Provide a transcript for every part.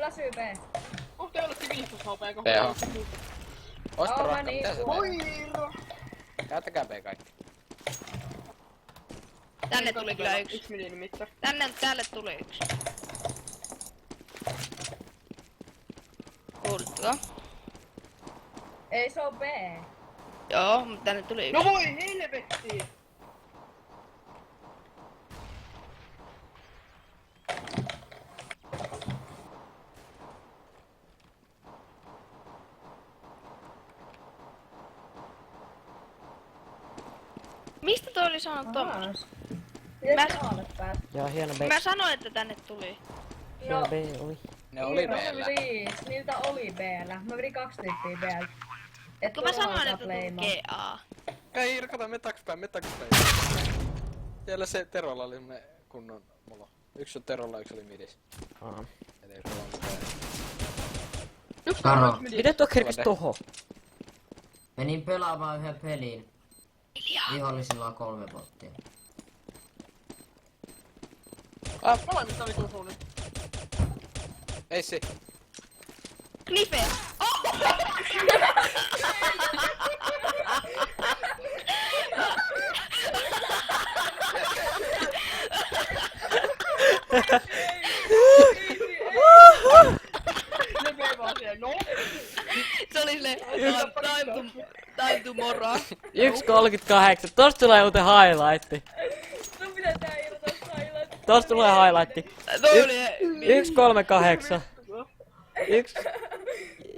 väsyy B. Te olette 15 HP, kun PH. Oispa Joo, ruokka, niin. mitä se Voi teet? irro. Käyttäkää B kaikki. Tänne tuli kyllä yksi. 1 millimittari. Tälle tuli yksi. Kuulitko? Ei se oo B. Joo, mutta tänne tuli yksi. No voi helvetti! Mistä toi oli sanonut Tomas? Miten se alle pääs? Joo, hieno B. Mä sanoin, että tänne tuli. Hieno B oli. Ne oli Iiro, B:llä. please. Niiltä oli B:llä. Mä vedin 2 tyyppiä B:ltä. Et Kun mä turhaan sanoin, saa että playmaa. tuli GA. Ei Iiro, kato, me takspäin. Siellä se Terolla oli semmonen kunnon molo. Yksi on Terolla, yksi oli midis. Aa. Et ei sulla ollut mitään. Yksi Karo. on midi. Miten tuo kerkis tohon? Menin pelaamaan yhden pelin. Vihollisilla on 3 bottia. Molemmista oli tuossa nyt. Ei se. Cliffy! Ne vei vaan siihen, no. Se oli silleen, time to morrow. 1.38. Tosta tulee muuten highlightti. Sun pitää tää Iiro tosta highlight. Tosta tulee highlightti. Toi oli... 1.38. 1.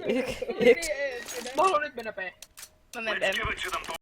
Hyvin eettinen. Mä haluan nyt mennä B. Mä menen.